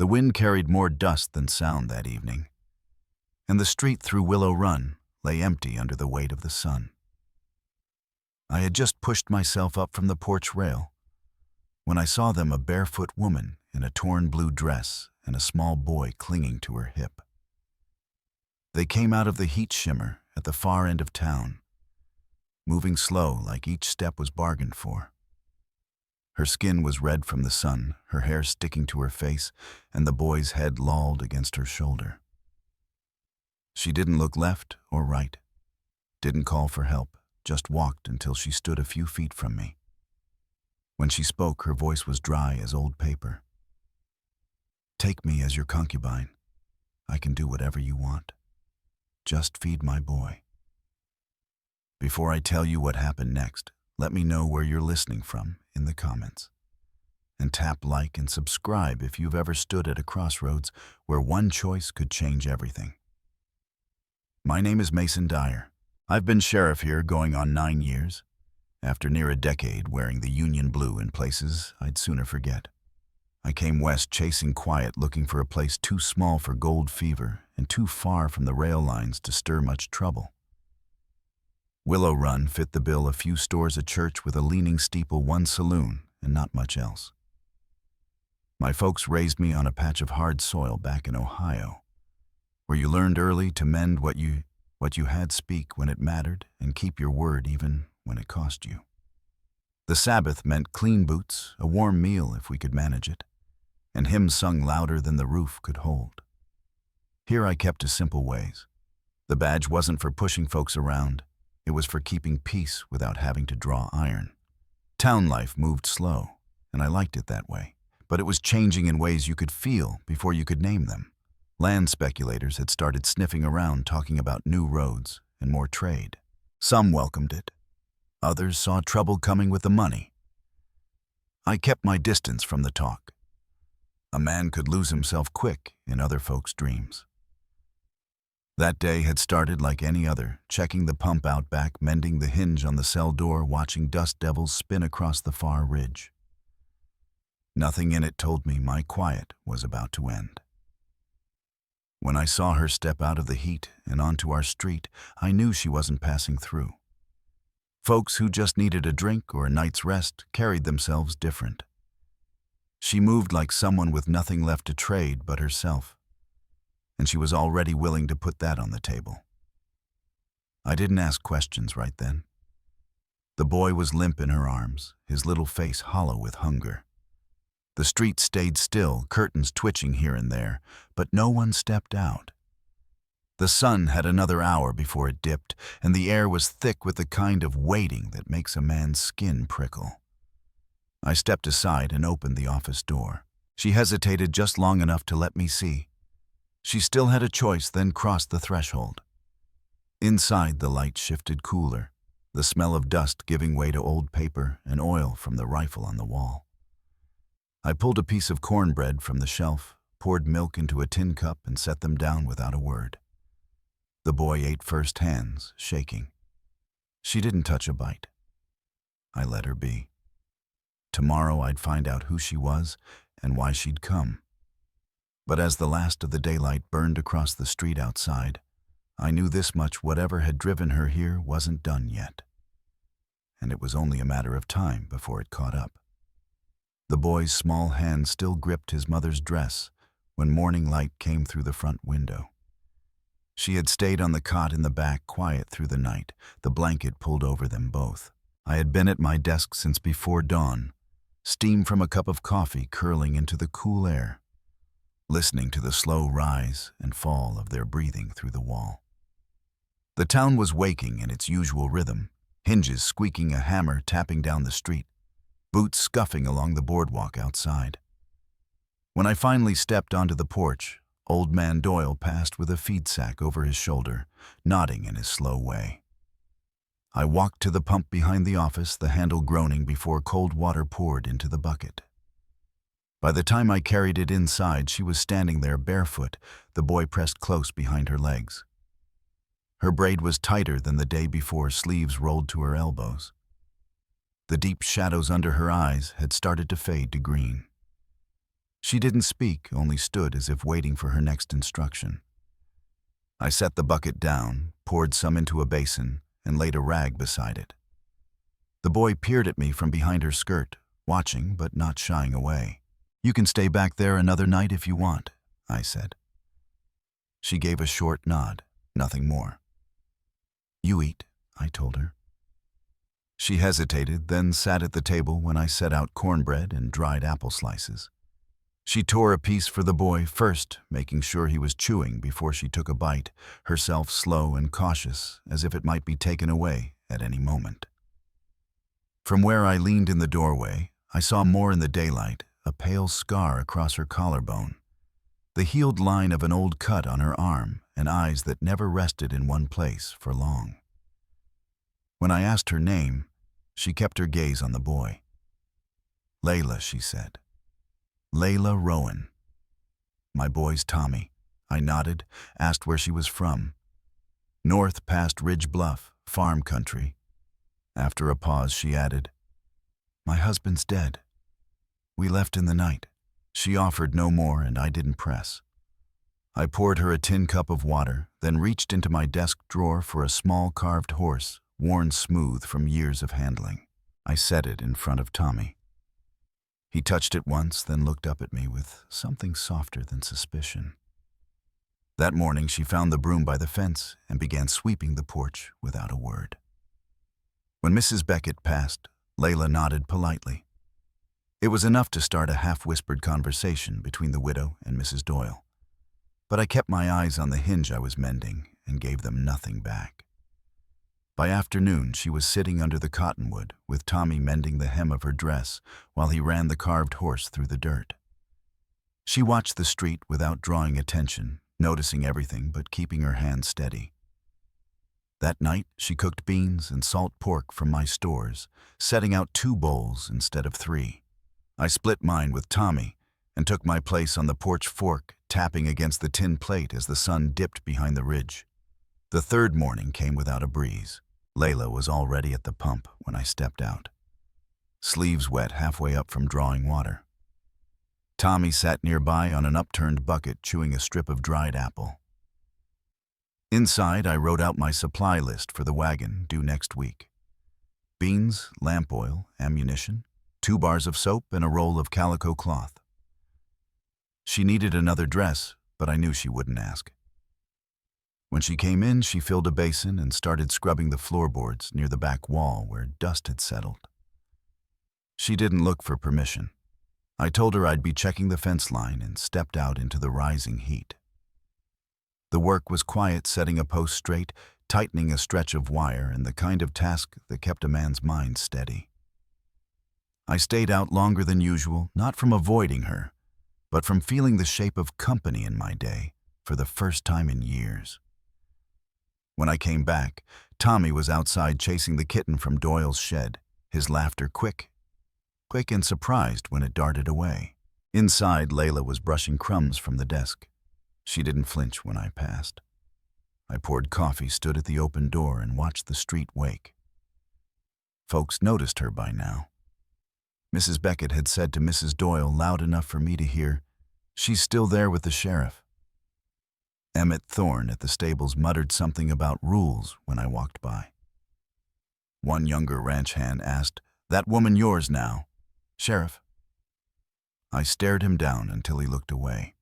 The wind carried more dust than sound that evening, and the street through Willow Run lay empty under the weight of the sun. I had just pushed myself up from the porch rail when I saw them, a barefoot woman in a torn blue dress and a small boy clinging to her hip. They came out of the heat shimmer at the far end of town, moving slow like each step was bargained for. Her skin was red from the sun, her hair sticking to her face, and the boy's head lolled against her shoulder. She didn't look left or right, didn't call for help, just walked until she stood a few feet from me. When she spoke, her voice was dry as old paper. "Take me as your concubine. I can do whatever you want. Just feed my boy." Before I tell you what happened next, let me know where you're listening from in the comments. And tap like and subscribe if you've ever stood at a crossroads where one choice could change everything. My name is Mason Dyer. I've been sheriff here going on 9 years, after near a decade wearing the Union blue in places I'd sooner forget. I came west chasing quiet, looking for a place too small for gold fever and too far from the rail lines to stir much trouble. Willow Run fit the bill: a few stores, a church with a leaning steeple, one saloon, and not much else. My folks raised me on a patch of hard soil back in Ohio, where you learned early to mend what you had, speak when it mattered, and keep your word even when it cost you. The Sabbath meant clean boots, a warm meal if we could manage it, and hymns sung louder than the roof could hold. Here I kept to simple ways. The badge wasn't for pushing folks around. It was for keeping peace without having to draw iron. Town life moved slow, and I liked it that way, but it was changing in ways you could feel before you could name them. Land speculators had started sniffing around, talking about new roads and more trade. Some welcomed it. Others saw trouble coming with the money. I kept my distance from the talk. A man could lose himself quick in other folks' dreams. That day had started like any other, checking the pump out back, mending the hinge on the cell door, watching dust devils spin across the far ridge. Nothing in it told me my quiet was about to end. When I saw her step out of the heat and onto our street, I knew she wasn't passing through. Folks who just needed a drink or a night's rest carried themselves different. She moved like someone with nothing left to trade but herself, and she was already willing to put that on the table. I didn't ask questions right then. The boy was limp in her arms, his little face hollow with hunger. The street stayed still, curtains twitching here and there, but no one stepped out. The sun had another hour before it dipped, and the air was thick with the kind of waiting that makes a man's skin prickle. I stepped aside and opened the office door. She hesitated just long enough to let me see. She still had a choice, then crossed the threshold. Inside, the light shifted cooler, the smell of dust giving way to old paper and oil from the rifle on the wall. I pulled a piece of cornbread from the shelf, poured milk into a tin cup, and set them down without a word. The boy ate first, hands shaking. She didn't touch a bite. I let her be. Tomorrow I'd find out who she was and why she'd come. But as the last of the daylight burned across the street outside, I knew this much: whatever had driven her here wasn't done yet. And it was only a matter of time before it caught up. The boy's small hand still gripped his mother's dress when morning light came through the front window. She had stayed on the cot in the back, quiet through the night, the blanket pulled over them both. I had been at my desk since before dawn, steam from a cup of coffee curling into the cool air, listening to the slow rise and fall of their breathing through the wall. The town was waking in its usual rhythm, hinges squeaking, a hammer tapping down the street, boots scuffing along the boardwalk outside. When I finally stepped onto the porch, Old Man Doyle passed with a feed sack over his shoulder, nodding in his slow way. I walked to the pump behind the office, the handle groaning before cold water poured into the bucket. By the time I carried it inside, she was standing there barefoot, the boy pressed close behind her legs. Her braid was tighter than the day before, sleeves rolled to her elbows. The deep shadows under her eyes had started to fade to green. She didn't speak, only stood as if waiting for her next instruction. I set the bucket down, poured some into a basin, and laid a rag beside it. The boy peered at me from behind her skirt, watching but not shying away. "You can stay back there another night if you want," I said. She gave a short nod, nothing more. "You eat," I told her. She hesitated, then sat at the table when I set out cornbread and dried apple slices. She tore a piece for the boy first, making sure he was chewing before she took a bite, herself slow and cautious, as if it might be taken away at any moment. From where I leaned in the doorway, I saw more in the daylight, a pale scar across her collarbone, the healed line of an old cut on her arm, and eyes that never rested in one place for long. When I asked her name, she kept her gaze on the boy. "Layla," she said. "Layla Rowan." "My boy's Tommy." I nodded, asked where she was from. "North past Ridge Bluff, farm country." After a pause, she added, "My husband's dead. We left in the night." She offered no more, and I didn't press. I poured her a tin cup of water, then reached into my desk drawer for a small carved horse, worn smooth from years of handling. I set it in front of Tommy. He touched it once, then looked up at me with something softer than suspicion. That morning, she found the broom by the fence and began sweeping the porch without a word. When Mrs. Beckett passed, Layla nodded politely. It was enough to start a half-whispered conversation between the widow and Mrs. Doyle. But I kept my eyes on the hinge I was mending and gave them nothing back. By afternoon, she was sitting under the cottonwood with Tommy mending the hem of her dress while he ran the carved horse through the dirt. She watched the street without drawing attention, noticing everything but keeping her hand steady. That night, she cooked beans and salt pork from my stores, setting out 2 bowls instead of 3. I split mine with Tommy and took my place on the porch fork, tapping against the tin plate as the sun dipped behind the ridge. The third morning came without a breeze. Layla was already at the pump when I stepped out, sleeves wet halfway up from drawing water. Tommy sat nearby on an upturned bucket, chewing a strip of dried apple. Inside, I wrote out my supply list for the wagon due next week. Beans, lamp oil, ammunition, 2 bars of soap, and a roll of calico cloth. She needed another dress, but I knew she wouldn't ask. When she came in, she filled a basin and started scrubbing the floorboards near the back wall where dust had settled. She didn't look for permission. I told her I'd be checking the fence line and stepped out into the rising heat. The work was quiet, setting a post straight, tightening a stretch of wire, and the kind of task that kept a man's mind steady. I stayed out longer than usual, not from avoiding her, but from feeling the shape of company in my day for the first time in years. When I came back, Tommy was outside chasing the kitten from Doyle's shed, his laughter quick and surprised when it darted away. Inside, Layla was brushing crumbs from the desk. She didn't flinch when I passed. I poured coffee, stood at the open door, and watched the street wake. Folks noticed her by now. Mrs. Beckett had said to Mrs. Doyle loud enough for me to hear, "She's still there with the sheriff." Emmett Thorne at the stables muttered something about rules when I walked by. One younger ranch hand asked, "That woman yours now, Sheriff?" I stared him down until he looked away.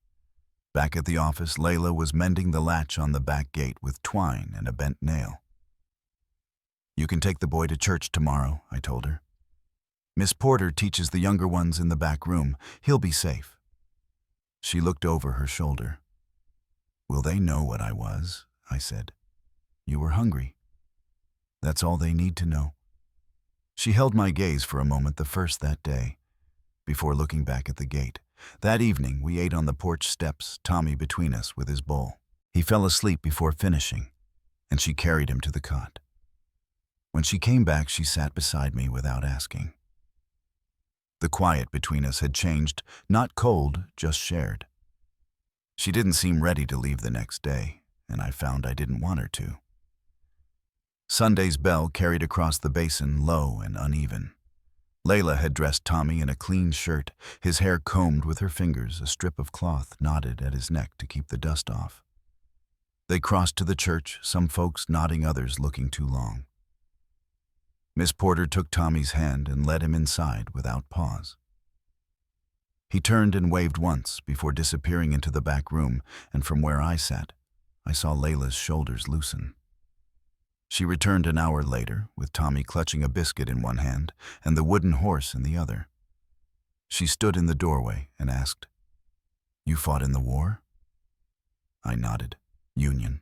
Back at the office, Layla was mending the latch on the back gate with twine and a bent nail. "You can take the boy to church tomorrow," I told her. "Miss Porter teaches the younger ones in the back room. He'll be safe." She looked over her shoulder. "Will they know what I was?" I said. "You were hungry. That's all they need to know." She held my gaze for a moment, the first that day, before looking back at the gate. That evening, we ate on the porch steps, Tommy between us with his bowl. He fell asleep before finishing, and she carried him to the cot. When she came back, she sat beside me without asking. The quiet between us had changed, not cold, just shared. She didn't seem ready to leave the next day, and I found I didn't want her to. Sunday's bell carried across the basin, low and uneven. Layla had dressed Tommy in a clean shirt, his hair combed with her fingers, a strip of cloth knotted at his neck to keep the dust off. They crossed to the church, some folks nodding, others looking too long. Miss Porter took Tommy's hand and led him inside without pause. He turned and waved once before disappearing into the back room, and from where I sat, I saw Layla's shoulders loosen. She returned an hour later, with Tommy clutching a biscuit in one hand and the wooden horse in the other. She stood in the doorway and asked, "You fought in the war?" I nodded. "Union."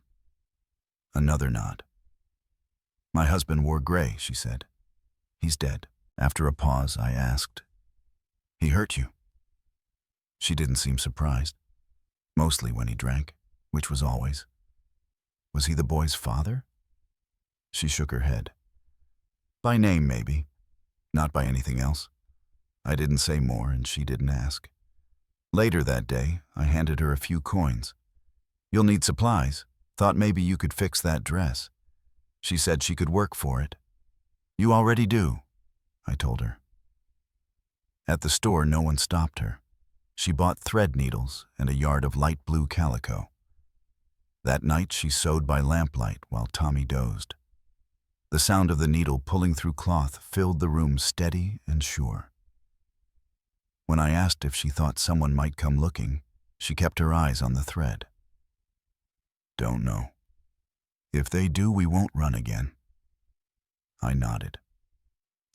Another nod. "My husband wore gray," she said. "He's dead." After a pause, I asked, "He hurt you?" She didn't seem surprised. Mostly when he drank, which was always. "Was he the boy's father?" She shook her head. "By name, maybe. Not by anything else." I didn't say more, and she didn't ask. Later that day, I handed her a few coins. "You'll need supplies. Thought maybe you could fix that dress." She said she could work for it. "You already do," I told her. At the store, no one stopped her. She bought thread needles and a yard of light blue calico. That night, she sewed by lamplight while Tommy dozed. The sound of the needle pulling through cloth filled the room steady and sure. When I asked if she thought someone might come looking, she kept her eyes on the thread. "Don't know. If they do, we won't run again." I nodded.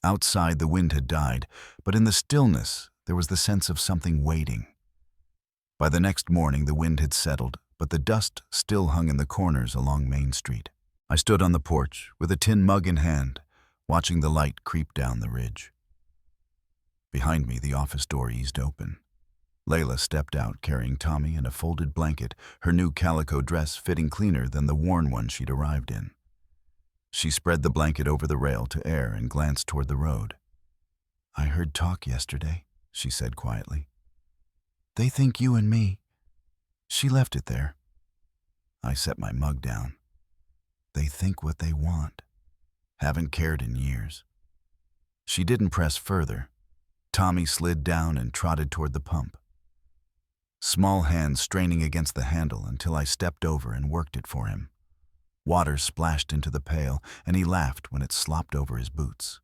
Outside, the wind had died, but in the stillness, there was the sense of something waiting. By the next morning, the wind had settled, but the dust still hung in the corners along Main Street. I stood on the porch with a tin mug in hand, watching the light creep down the ridge. Behind me, the office door eased open. Layla stepped out carrying Tommy and a folded blanket, her new calico dress fitting cleaner than the worn one she'd arrived in. She spread the blanket over the rail to air and glanced toward the road. "I heard talk yesterday," she said quietly. "They think you and me." She left it there. I set my mug down. They think what they want. Haven't cared in years. She didn't press further. Tommy slid down and trotted toward the pump. Small hands straining against the handle until I stepped over and worked it for him. Water splashed into the pail, and he laughed when it slopped over his boots.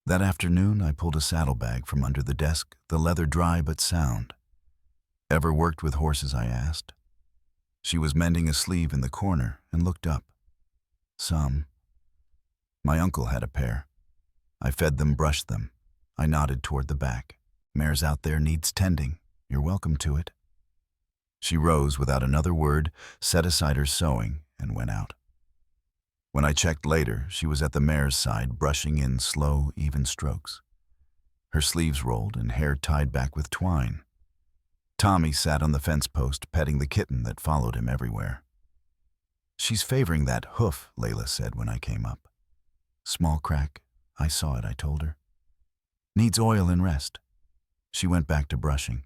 That afternoon, I pulled a saddlebag from under the desk, the leather dry but sound. "Ever worked with horses?" I asked. She was mending a sleeve in the corner and looked up. "Some. My uncle had a pair. I fed them, brushed them." I nodded toward the back. "Mare's out there, needs tending. You're welcome to it." She rose without another word, set aside her sewing, and went out. When I checked later, she was at the mare's side, brushing in slow, even strokes. Her sleeves rolled and hair tied back with twine. Tommy sat on the fence post, petting the kitten that followed him everywhere. "She's favoring that hoof," Layla said when I came up. "Small crack. I saw it," I told her. "Needs oil and rest." She went back to brushing.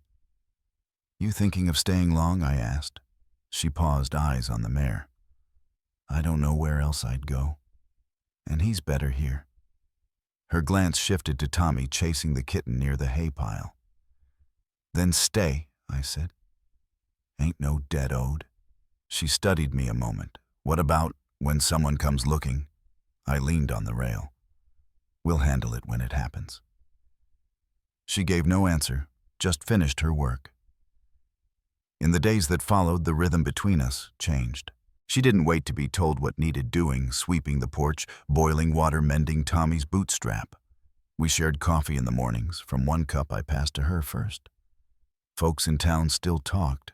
"You thinking of staying long?" I asked. She paused, eyes on the mare. "I don't know where else I'd go. And he's better here." Her glance shifted to Tommy chasing the kitten near the hay pile. "Then stay," I said. "Ain't no debt owed." She studied me a moment. "What about when someone comes looking?" I leaned on the rail. "We'll handle it when it happens." She gave no answer, just finished her work. In the days that followed, the rhythm between us changed. She didn't wait to be told what needed doing, sweeping the porch, boiling water, mending Tommy's bootstrap. We shared coffee in the mornings. From one cup I passed to her first. Folks in town still talked.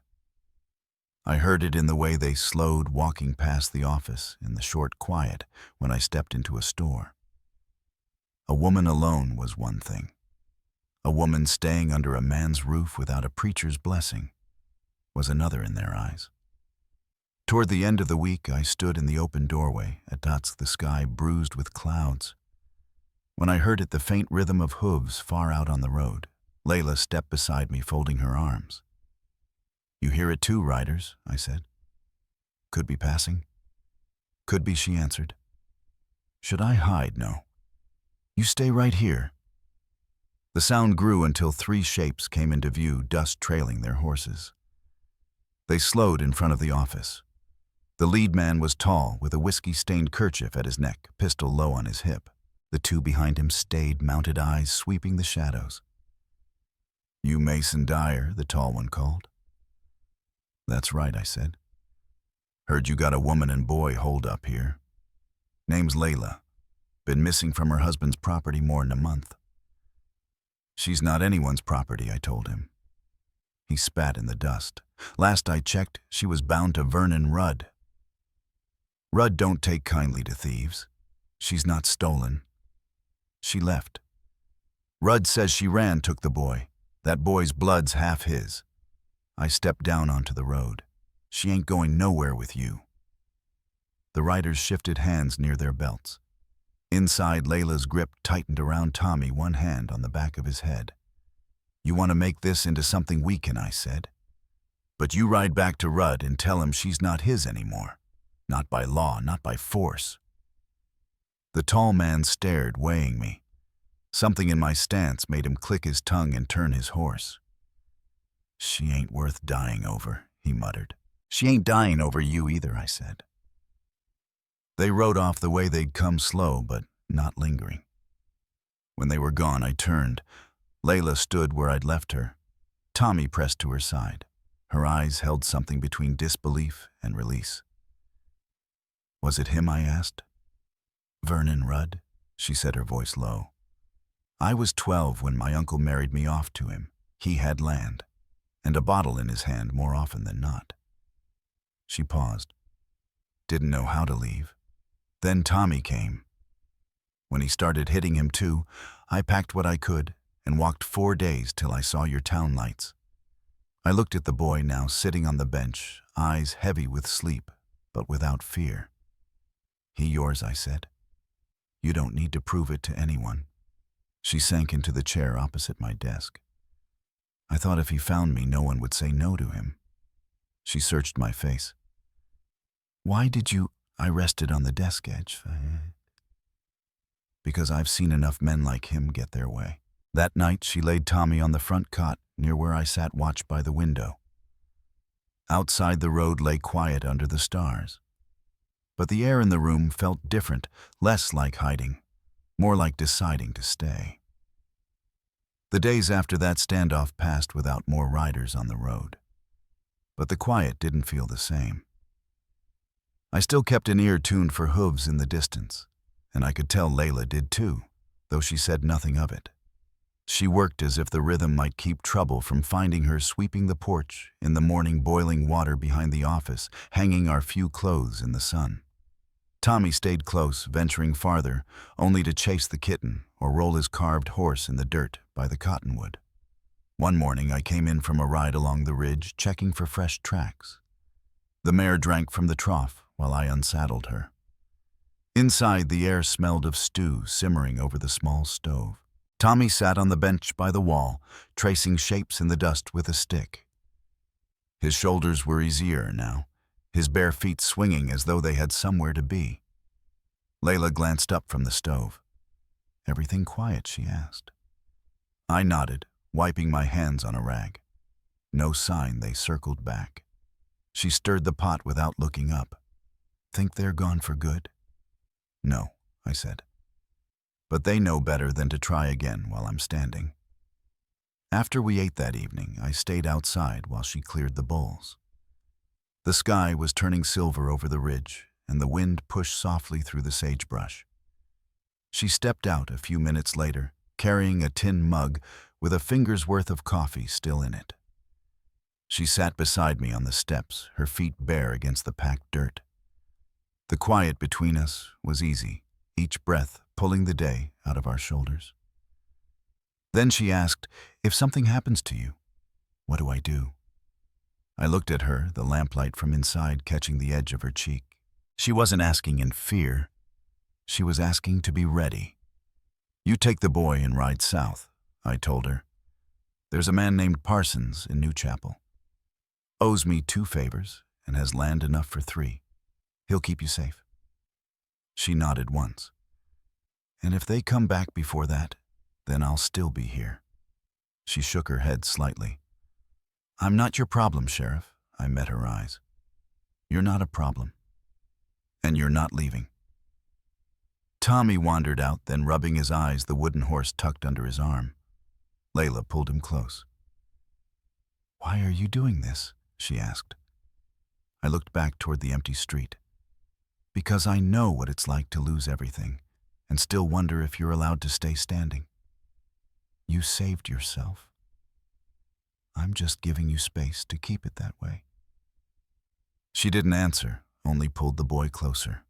I heard it in the way they slowed walking past the office, in the short quiet when I stepped into a store. A woman alone was one thing. A woman staying under a man's roof without a preacher's blessing was another in their eyes. Toward the end of the week, I stood in the open doorway, at dusk, the sky bruised with clouds. When I heard it, the faint rhythm of hooves far out on the road, Layla stepped beside me, folding her arms. "You hear it too, riders," I said. "Could be passing." "Could be," she answered. "Should I hide? No. You stay right here." The sound grew until 3 shapes came into view, dust trailing their horses. They slowed in front of the office. The lead man was tall, with a whiskey-stained kerchief at his neck, pistol low on his hip. The 2 behind him stayed, mounted eyes sweeping the shadows. "You Mason Dyer," the tall one called. "That's right," I said. "Heard you got a woman and boy holed up here. Name's Layla. Been missing from her husband's property more'n a month." "She's not anyone's property," I told him. He spat in the dust. "Last I checked, she was bound to Vernon Rudd. Rudd don't take kindly to thieves. She's not stolen. She left. Rudd says she took the boy. That boy's blood's half his." I stepped down onto the road. "She ain't going nowhere with you." The riders shifted hands near their belts. Inside, Layla's grip tightened around Tommy, one hand on the back of his head. "You want to make this into something weaken," I said. "But you ride back to Rudd and tell him she's not his anymore. Not by law, not by force." The tall man stared, weighing me. Something in my stance made him click his tongue and turn his horse. "She ain't worth dying over," he muttered. "She ain't dying over you either," I said. They rode off the way they'd come, slow but not lingering. When they were gone, I turned. Layla stood where I'd left her. Tommy pressed to her side. Her eyes held something between disbelief and release. "Was it him?" I asked. "Vernon Rudd," she said, her voice low. "I was 12 when my uncle married me off to him. He had land, and a bottle in his hand more often than not." She paused. "Didn't know how to leave. Then Tommy came. When he started hitting him too, I packed what I could and walked 4 days till I saw your town lights." I looked at the boy now sitting on the bench, eyes heavy with sleep, but without fear. "He yours," I said. "You don't need to prove it to anyone." She sank into the chair opposite my desk. I thought if he found me, no one would say no to him. She searched my face. "Why did you—" I rested on the desk edge. "Because I've seen enough men like him get their way." That night, she laid Tommy on the front cot near where I sat watch by the window. Outside, the road lay quiet under the stars. But the air in the room felt different, less like hiding, more like deciding to stay. The days after that standoff passed without more riders on the road. But the quiet didn't feel the same. I still kept an ear tuned for hooves in the distance, and I could tell Layla did too, though she said nothing of it. She worked as if the rhythm might keep trouble from finding her sweeping the porch, in the morning boiling water behind the office, hanging our few clothes in the sun. Tommy stayed close, venturing farther, only to chase the kitten or roll his carved horse in the dirt by the cottonwood. One morning I came in from a ride along the ridge, checking for fresh tracks. The mare drank from the trough while I unsaddled her. Inside, the air smelled of stew simmering over the small stove. Tommy sat on the bench by the wall, tracing shapes in the dust with a stick. His shoulders were easier now, his bare feet swinging as though they had somewhere to be. Layla glanced up from the stove. "Everything quiet?" she asked. I nodded, wiping my hands on a rag. No sign. They circled back. She stirred the pot without looking up. "Think they're gone for good?" "No," I said. "But they know better than to try again while I'm standing." After we ate that evening, I stayed outside while she cleared the bowls. The sky was turning silver over the ridge, and the wind pushed softly through the sagebrush. She stepped out a few minutes later, carrying a tin mug with a finger's worth of coffee still in it. She sat beside me on the steps, her feet bare against the packed dirt. The quiet between us was easy, each breath pulling the day out of our shoulders. Then she asked, "If something happens to you, what do I do?" I looked at her, the lamplight from inside catching the edge of her cheek. She wasn't asking in fear. She was asking to be ready. "You take the boy and ride south," I told her. "There's a man named Parsons in Newchapel. Owes me 2 favors and has land enough for 3. He'll keep you safe." She nodded once. And if they come back before that, then I'll still be here. She shook her head slightly. I'm not your problem, Sheriff. I met her eyes. You're not a problem. And you're not leaving. Tommy wandered out, then rubbing his eyes, the wooden horse tucked under his arm. Layla pulled him close. Why are you doing this? She asked. I looked back toward the empty street. Because I know what it's like to lose everything and still wonder if you're allowed to stay standing. You saved yourself. I'm just giving you space to keep it that way. She didn't answer, only pulled the boy closer.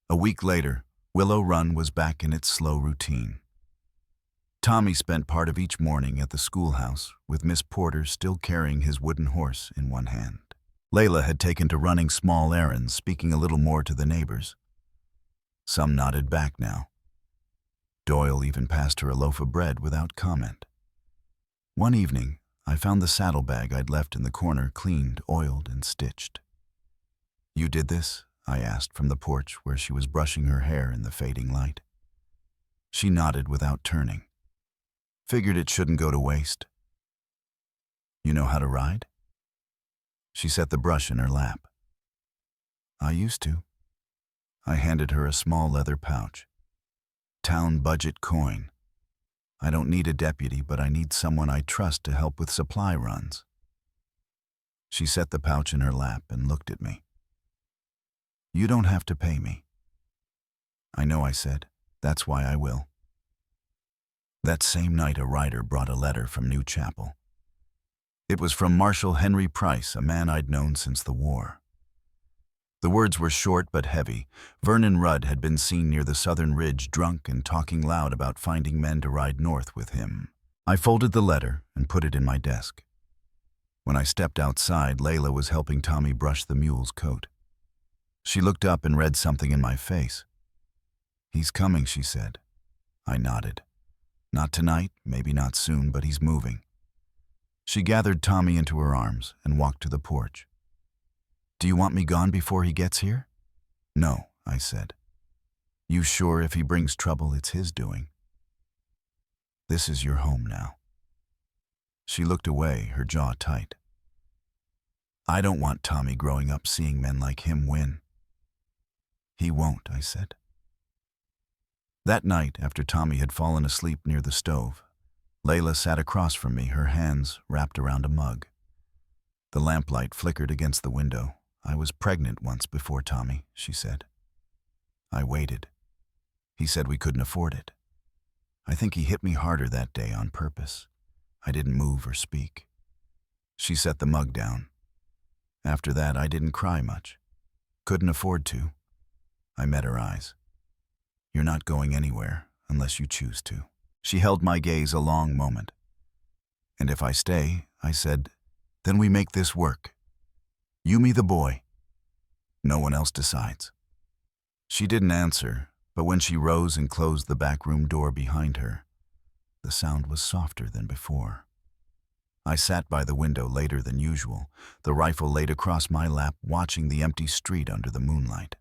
A week later, Willow Run was back in its slow routine. Tommy spent part of each morning at the schoolhouse, with Miss Porter still carrying his wooden horse in one hand. Layla had taken to running small errands, speaking a little more to the neighbors. Some nodded back now. Doyle even passed her a loaf of bread without comment. One evening, I found the saddlebag I'd left in the corner cleaned, oiled, and stitched. You did this? I asked from the porch where she was brushing her hair in the fading light. She nodded without turning. Figured it shouldn't go to waste. You know how to ride? She set the brush in her lap. I used to. I handed her a small leather pouch. Town budget coin. I don't need a deputy, but I need someone I trust to help with supply runs. She set the pouch in her lap and looked at me. You don't have to pay me. I know, I said. That's why I will. That same night, a rider brought a letter from New Chapel. It was from Marshal Henry Price, a man I'd known since the war. The words were short but heavy. Vernon Rudd had been seen near the southern ridge, drunk and talking loud about finding men to ride north with him. I folded the letter and put it in my desk. When I stepped outside, Layla was helping Tommy brush the mule's coat. She looked up and read something in my face. He's coming, she said. I nodded. Not tonight, maybe not soon, but he's moving. She gathered Tommy into her arms and walked to the porch. Do you want me gone before he gets here? No, I said. You sure if he brings trouble, it's his doing? This is your home now. She looked away, her jaw tight. I don't want Tommy growing up seeing men like him win. He won't, I said. That night, after Tommy had fallen asleep near the stove, Layla sat across from me, her hands wrapped around a mug. The lamplight flickered against the window. I was pregnant once before Tommy, she said. I waited. He said we couldn't afford it. I think he hit me harder that day on purpose. I didn't move or speak. She set the mug down. After that, I didn't cry much. Couldn't afford to. I met her eyes. You're not going anywhere unless you choose to. She held my gaze a long moment. And if I stay, I said, then we make this work. You me the boy. No one else decides. She didn't answer, but when she rose and closed the back room door behind her, the sound was softer than before. I sat by the window later than usual, the rifle laid across my lap, watching the empty street under the moonlight.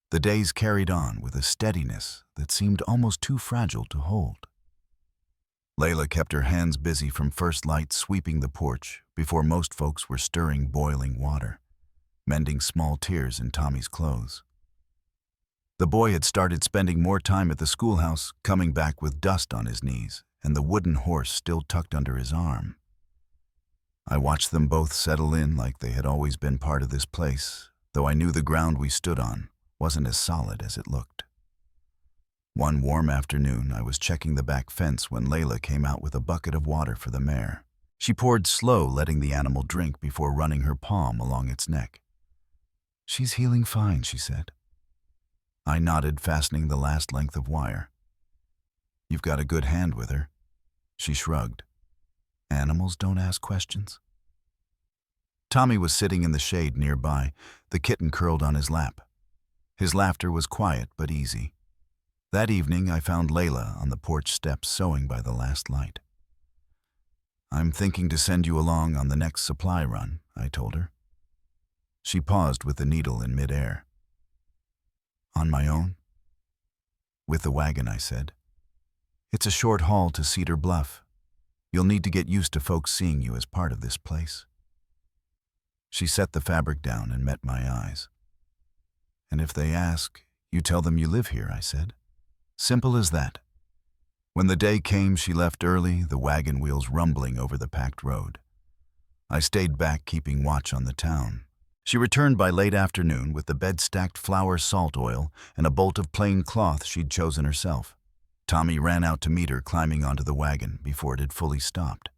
The days carried on with a steadiness that seemed almost too fragile to hold. Layla kept her hands busy from first light sweeping the porch before most folks were stirring boiling water, mending small tears in Tommy's clothes. The boy had started spending more time at the schoolhouse, coming back with dust on his knees and the wooden horse still tucked under his arm. I watched them both settle in like they had always been part of this place, though I knew the ground we stood on wasn't as solid as it looked. One warm afternoon, I was checking the back fence when Layla came out with a bucket of water for the mare. She poured slow, letting the animal drink before running her palm along its neck. She's healing fine, she said. I nodded, fastening the last length of wire. You've got a good hand with her. She shrugged. Animals don't ask questions. Tommy was sitting in the shade nearby, the kitten curled on his lap. His laughter was quiet but easy. That evening, I found Layla on the porch steps sewing by the last light. I'm thinking to send you along on the next supply run, I told her. She paused with the needle in midair. On my own? With the wagon, I said. It's a short haul to Cedar Bluff. You'll need to get used to folks seeing you as part of this place. She set the fabric down and met my eyes. And if they ask, you tell them you live here, I said. Simple as that. When the day came, she left early, the wagon wheels rumbling over the packed road. I stayed back, keeping watch on the town. She returned by late afternoon with the bed-stacked flour salt oil and a bolt of plain cloth she'd chosen herself. Tommy ran out to meet her, climbing onto the wagon before it had fully stopped.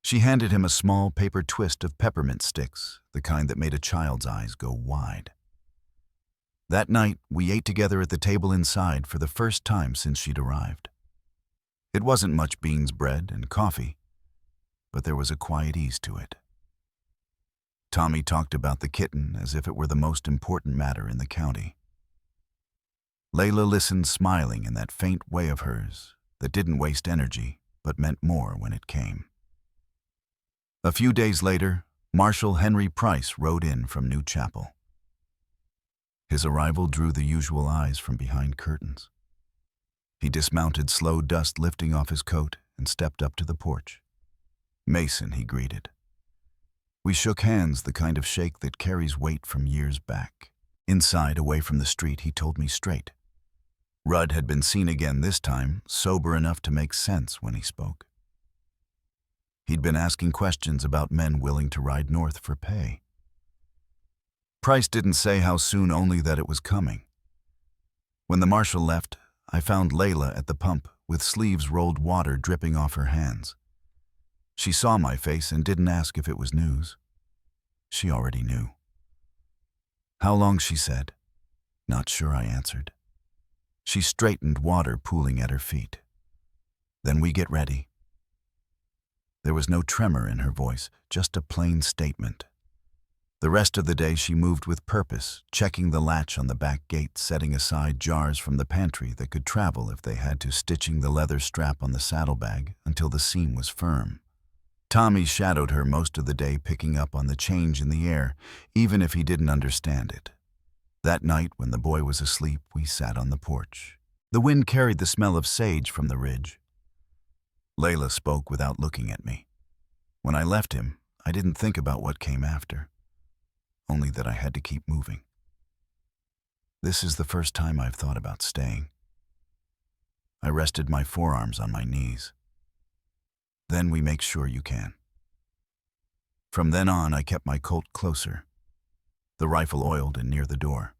She handed him a small paper twist of peppermint sticks, the kind that made a child's eyes go wide. That night, we ate together at the table inside for the first time since she'd arrived. It wasn't much beans, bread, and coffee, but there was a quiet ease to it. Tommy talked about the kitten as if it were the most important matter in the county. Layla listened, smiling in that faint way of hers that didn't waste energy but meant more when it came. A few days later, Marshal Henry Price rode in from New Chapel. His arrival drew the usual eyes from behind curtains. He dismounted, slow dust lifting off his coat, and stepped up to the porch. Mason, he greeted. We shook hands, the kind of shake that carries weight from years back. Inside, away from the street, he told me straight. Rudd had been seen again this time, sober enough to make sense when he spoke. He'd been asking questions about men willing to ride north for pay. Price didn't say how soon, only that it was coming. When the marshal left, I found Layla at the pump with sleeves rolled, water dripping off her hands. She saw my face and didn't ask if it was news. She already knew. How long, she said. Not sure, I answered. She straightened, water pooling at her feet. Then we get ready. There was no tremor in her voice, just a plain statement. The rest of the day she moved with purpose, checking the latch on the back gate, setting aside jars from the pantry that could travel if they had to, stitching the leather strap on the saddlebag until the seam was firm. Tommy shadowed her most of the day, picking up on the change in the air, even if he didn't understand it. That night, when the boy was asleep, we sat on the porch. The wind carried the smell of sage from the ridge. Layla spoke without looking at me. When I left him, I didn't think about what came after, only that I had to keep moving. This is the first time I've thought about staying. I rested my forearms on my knees. Then we make sure you can. From then on, I kept my Colt closer, the rifle oiled and near the door.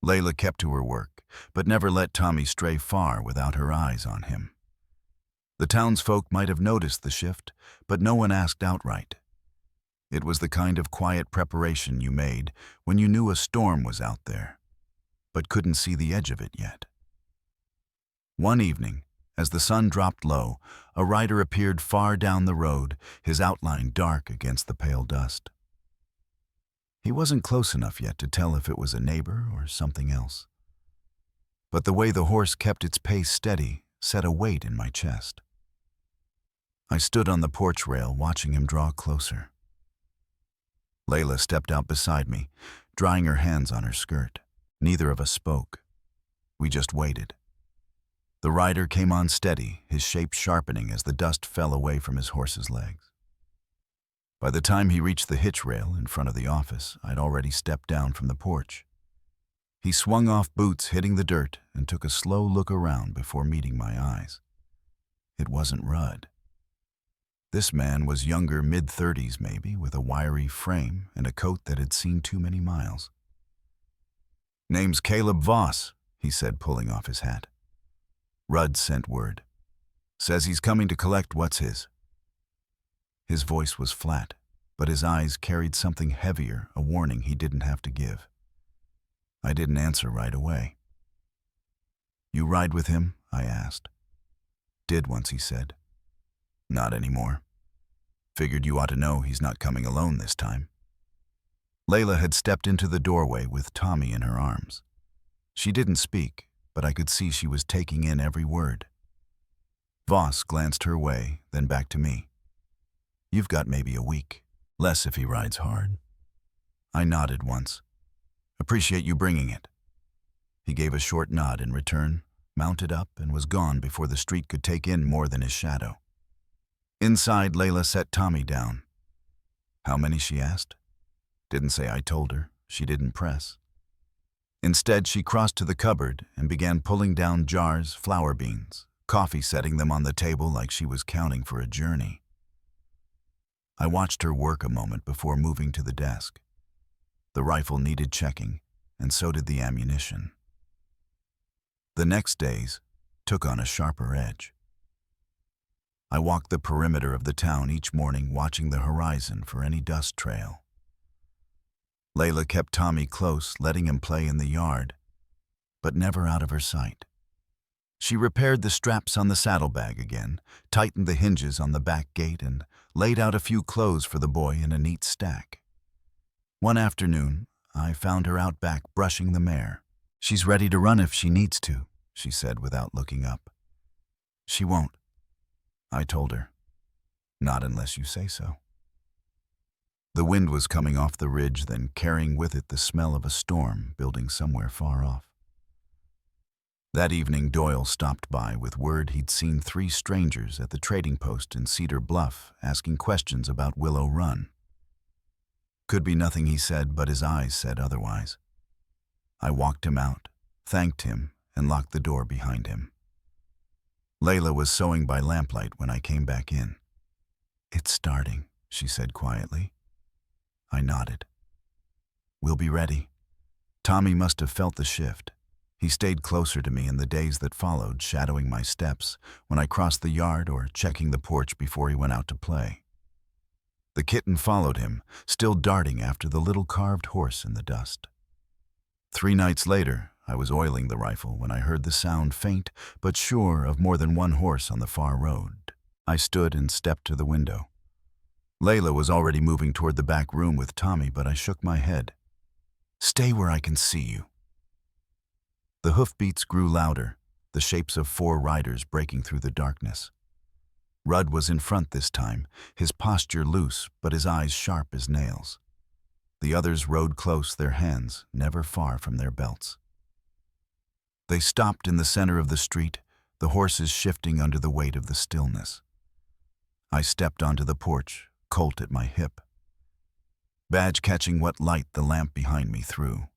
Layla kept to her work, but never let Tommy stray far without her eyes on him. The townsfolk might have noticed the shift, but no one asked outright. It was the kind of quiet preparation you made when you knew a storm was out there, but couldn't see the edge of it yet. One evening, as the sun dropped low, a rider appeared far down the road, his outline dark against the pale dust. He wasn't close enough yet to tell if it was a neighbor or something else. But the way the horse kept its pace steady set a weight in my chest. I stood on the porch rail, watching him draw closer. Layla stepped out beside me, drying her hands on her skirt. Neither of us spoke. We just waited. The rider came on steady, his shape sharpening as the dust fell away from his horse's legs. By the time he reached the hitch rail in front of the office, I'd already stepped down from the porch. He swung off boots, hitting the dirt, and took a slow look around before meeting my eyes. It wasn't Rudd. This man was younger, mid-30s maybe, with a wiry frame and a coat that had seen too many miles. "Name's Caleb Voss," he said, pulling off his hat. Rudd sent word. Says he's coming to collect what's his. His voice was flat, but his eyes carried something heavier, a warning he didn't have to give. I didn't answer right away. "You ride with him?" I asked. "Did once," he said. "Not anymore. Figured you ought to know he's not coming alone this time." Layla had stepped into the doorway with Tommy in her arms. She didn't speak, but I could see she was taking in every word. Voss glanced her way, then back to me. "You've got maybe a week, less if he rides hard." I nodded once. "Appreciate you bringing it." He gave a short nod in return, mounted up, and was gone before the street could take in more than his shadow. Inside, Layla set Tommy down. How many, she asked. Didn't say I told her. She didn't press. Instead, she crossed to the cupboard and began pulling down jars, flour beans, coffee, setting them on the table like she was counting for a journey. I watched her work a moment before moving to the desk. The rifle needed checking, and so did the ammunition. The next days took on a sharper edge. I walked the perimeter of the town each morning, watching the horizon for any dust trail. Layla kept Tommy close, letting him play in the yard, but never out of her sight. She repaired the straps on the saddlebag again, tightened the hinges on the back gate, and laid out a few clothes for the boy in a neat stack. One afternoon, I found her out back brushing the mare. She's ready to run if she needs to, she said without looking up. She won't, I told her. Not unless you say so. The wind was coming off the ridge, then carrying with it the smell of a storm building somewhere far off. That evening, Doyle stopped by with word he'd seen 3 strangers at the trading post in Cedar Bluff asking questions about Willow Run. Could be nothing he said, but his eyes said otherwise. I walked him out, thanked him, and locked the door behind him. Layla was sewing by lamplight when I came back in. It's starting, she said quietly. I nodded. We'll be ready. Tommy must have felt the shift. He stayed closer to me in the days that followed, shadowing my steps when I crossed the yard or checking the porch before he went out to play. The kitten followed him, still darting after the little carved horse in the dust. 3 nights later, I was oiling the rifle when I heard the sound, faint but sure, of more than one horse on the far road. I stood and stepped to the window. Layla was already moving toward the back room with Tommy, but I shook my head. Stay where I can see you. The hoofbeats grew louder, the shapes of 4 riders breaking through the darkness. Rudd was in front this time, his posture loose, but his eyes sharp as nails. The others rode close, their hands never far from their belts. They stopped in the center of the street, the horses shifting under the weight of the stillness. I stepped onto the porch, Colt at my hip, badge catching what light the lamp behind me threw.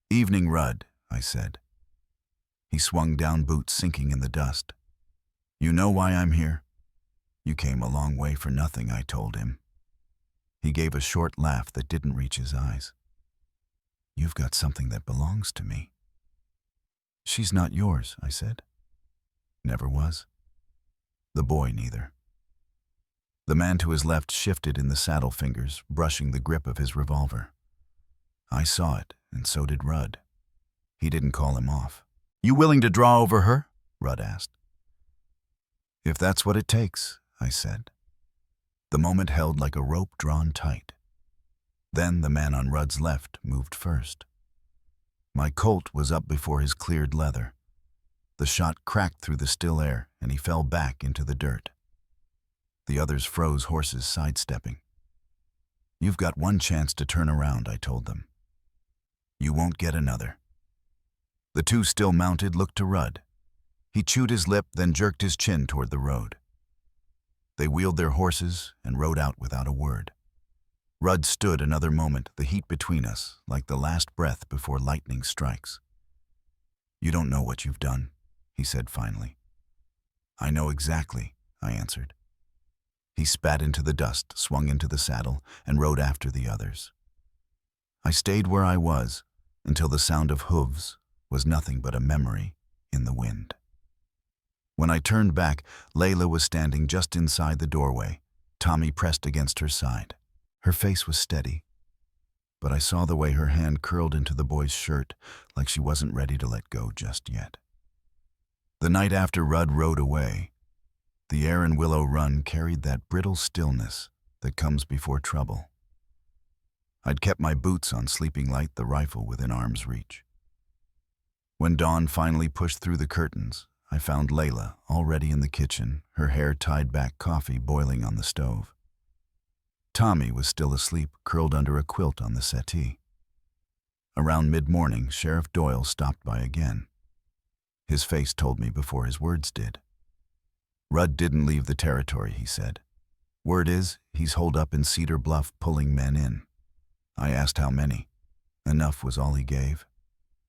Evening, Rudd, I said. He swung down, boots sinking in the dust. You know why I'm here? You came a long way for nothing, I told him. He gave a short laugh that didn't reach his eyes. You've got something that belongs to me. She's not yours, I said. Never was. The boy neither. The man to his left shifted in the saddle fingers, brushing the grip of his revolver. I saw it, and so did Rudd. He didn't call him off. You willing to draw over her? Rudd asked. If that's what it takes, I said. The moment held like a rope drawn tight. Then the man on Rudd's left moved first. My Colt was up before his cleared leather. The shot cracked through the still air, and he fell back into the dirt. The others froze, horses sidestepping. You've got one chance to turn around, I told them. You won't get another. The 2 still mounted looked to Rudd. He chewed his lip, then jerked his chin toward the road. They wheeled their horses and rode out without a word. Rudd stood another moment, the heat between us, like the last breath before lightning strikes. You don't know what you've done, he said finally. I know exactly, I answered. He spat into the dust, swung into the saddle, and rode after the others. I stayed where I was until the sound of hooves was nothing but a memory in the wind. When I turned back, Layla was standing just inside the doorway, Tommy pressed against her side. Her face was steady, but I saw the way her hand curled into the boy's shirt, like she wasn't ready to let go just yet. The night after Rudd rode away, the air in Willow Run carried that brittle stillness that comes before trouble. I'd kept my boots on, sleeping light, the rifle within arm's reach. When dawn finally pushed through the curtains, I found Layla already in the kitchen, her hair tied back, coffee boiling on the stove. Tommy was still asleep, curled under a quilt on the settee. Around mid-morning, Sheriff Doyle stopped by again. His face told me before his words did. Rudd didn't leave the territory, he said. Word is, he's holed up in Cedar Bluff pulling men in. I asked how many. Enough was all he gave.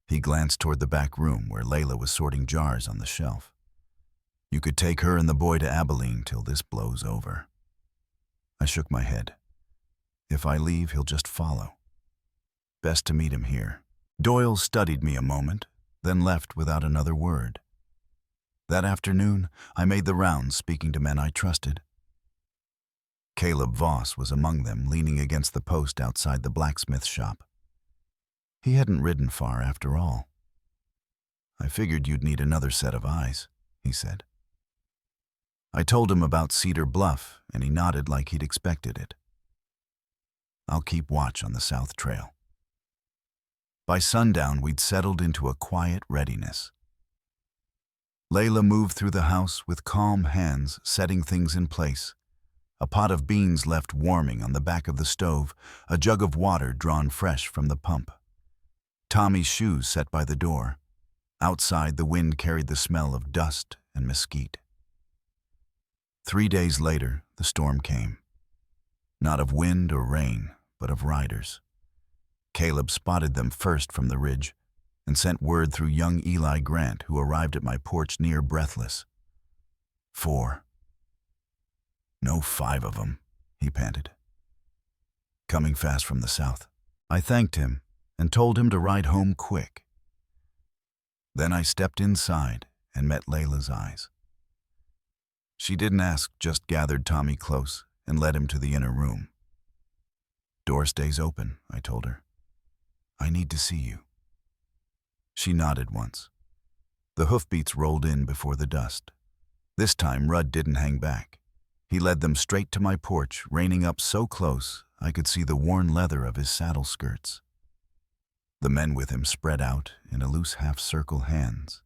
He glanced toward the back room where Layla was sorting jars on the shelf. You could take her and the boy to Abilene till this blows over. I shook my head. If I leave, he'll just follow. Best to meet him here. Doyle studied me a moment, then left without another word. That afternoon, I made the rounds speaking to men I trusted. Caleb Voss was among them, leaning against the post outside the blacksmith shop. He hadn't ridden far after all. I figured you'd need another set of eyes, he said. I told him about Cedar Bluff, and he nodded like he'd expected it. I'll keep watch on the South Trail. By sundown, we'd settled into a quiet readiness. Layla moved through the house with calm hands, setting things in place. A pot of beans left warming on the back of the stove, a jug of water drawn fresh from the pump. Tommy's shoes set by the door. Outside, the wind carried the smell of dust and mesquite. 3 days later, the storm came. Not of wind or rain, but of riders. Caleb spotted them first from the ridge and sent word through young Eli Grant, who arrived at my porch near breathless. 4. No, 5 of them, he panted. Coming fast from the south. I thanked him and told him to ride home quick. Then I stepped inside and met Layla's eyes. She didn't ask, just gathered Tommy close and led him to the inner room. Door stays open, I told her. I need to see you. She nodded once. The hoofbeats rolled in before the dust. This time Rudd didn't hang back. He led them straight to my porch, reining up so close I could see the worn leather of his saddle skirts. The men with him spread out in a loose half-circle hands.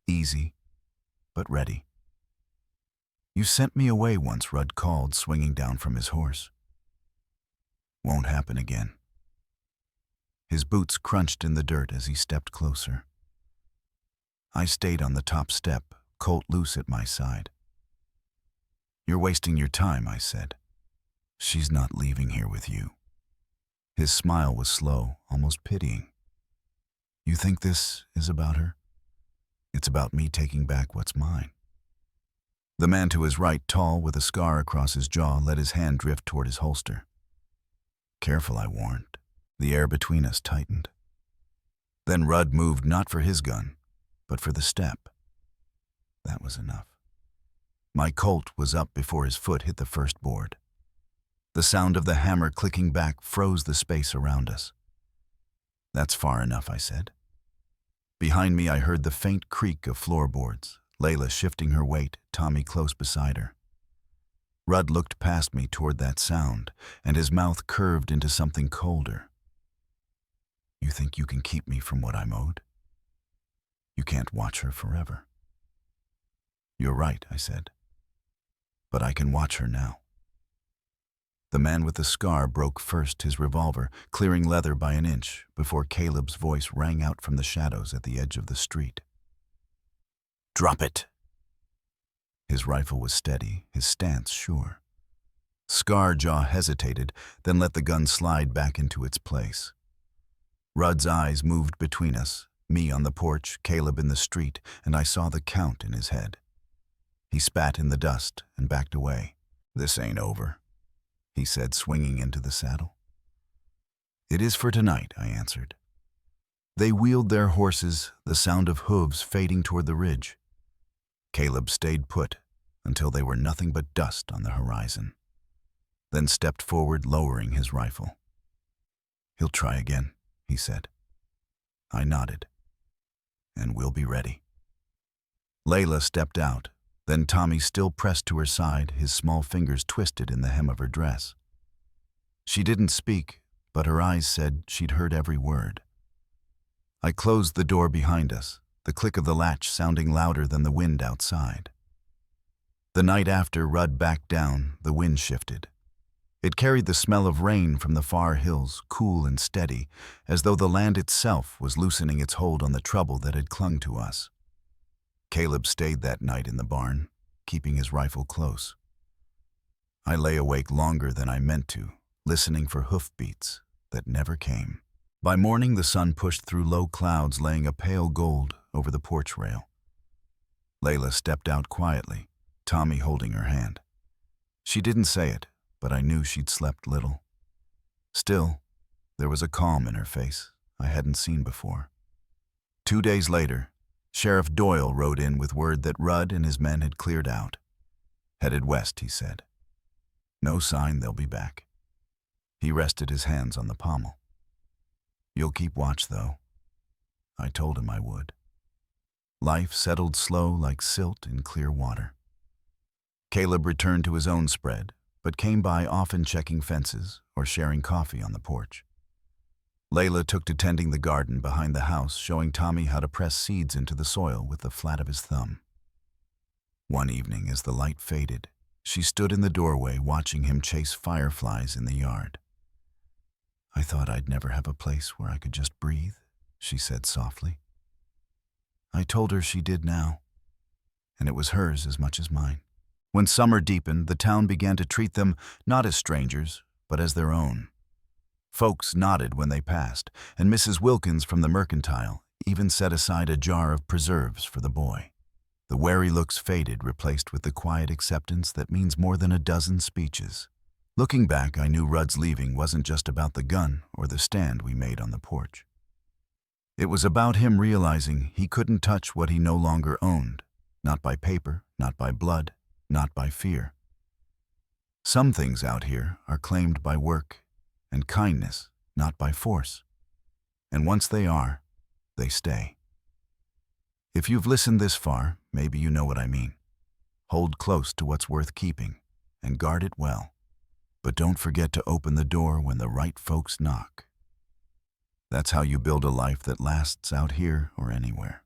Easy, but ready. You sent me away once, Rudd called, swinging down from his horse. Won't happen again. His boots crunched in the dirt as he stepped closer. I stayed on the top step, Colt loose at my side. You're wasting your time, I said. She's not leaving here with you. His smile was slow, almost pitying. You think this is about her? It's about me taking back what's mine. The man to his right, tall, with a scar across his jaw, let his hand drift toward his holster. Careful, I warned. The air between us tightened. Then Rudd moved not for his gun, but for the step. That was enough. My Colt was up before his foot hit the first board. The sound of the hammer clicking back froze the space around us. That's far enough, I said. Behind me I heard the faint creak of floorboards, Layla shifting her weight, Tommy close beside her. Rudd looked past me toward that sound, and his mouth curved into something colder. You think you can keep me from what I'm owed? You can't watch her forever. You're right, I said. But I can watch her now. The man with the scar broke first his revolver, clearing leather by an inch, before Caleb's voice rang out from the shadows at the edge of the street. Drop it! His rifle was steady, his stance sure. Scar Jaw hesitated, then let the gun slide back into its place. Rudd's eyes moved between us, me on the porch, Caleb in the street, and I saw the count in his head. He spat in the dust and backed away. This ain't over, he said, swinging into the saddle. It is for tonight, I answered. They wheeled their horses, the sound of hooves fading toward the ridge. Caleb stayed put until they were nothing but dust on the horizon, then stepped forward, lowering his rifle. He'll try again, he said. I nodded. And we'll be ready. Layla stepped out, then Tommy still pressed to her side, his small fingers twisted in the hem of her dress. She didn't speak, but her eyes said she'd heard every word. I closed the door behind us, the click of the latch sounding louder than the wind outside. The night after Rudd backed down, the wind shifted. It carried the smell of rain from the far hills, cool and steady, as though the land itself was loosening its hold on the trouble that had clung to us. Caleb stayed that night in the barn, keeping his rifle close. I lay awake longer than I meant to, listening for hoofbeats that never came. By morning, the sun pushed through low clouds, laying a pale gold over the porch rail. Layla stepped out quietly, Tommy holding her hand. She didn't say it, but I knew she'd slept little. Still, there was a calm in her face I hadn't seen before. 2 days later, Sheriff Doyle rode in with word that Rudd and his men had cleared out. Headed west, he said. No sign they'll be back. He rested his hands on the pommel. You'll keep watch, though. I told him I would. Life settled slow like silt in clear water. Caleb returned to his own spread, but came by often checking fences or sharing coffee on the porch. Layla took to tending the garden behind the house, showing Tommy how to press seeds into the soil with the flat of his thumb. One evening, as the light faded, she stood in the doorway watching him chase fireflies in the yard. I thought I'd never have a place where I could just breathe, she said softly. I told her she did now, and it was hers as much as mine. When summer deepened, the town began to treat them not as strangers, but as their own. Folks nodded when they passed, and Mrs. Wilkins from the mercantile even set aside a jar of preserves for the boy. The wary looks faded, replaced with the quiet acceptance that means more than a dozen speeches. Looking back, I knew Rudd's leaving wasn't just about the gun or the stand we made on the porch. It was about him realizing he couldn't touch what he no longer owned, not by paper, not by blood, not by fear. Some things out here are claimed by work and kindness, not by force. And once they are, they stay. If you've listened this far, maybe you know what I mean. Hold close to what's worth keeping and guard it well. But don't forget to open the door when the right folks knock. That's how you build a life that lasts out here or anywhere.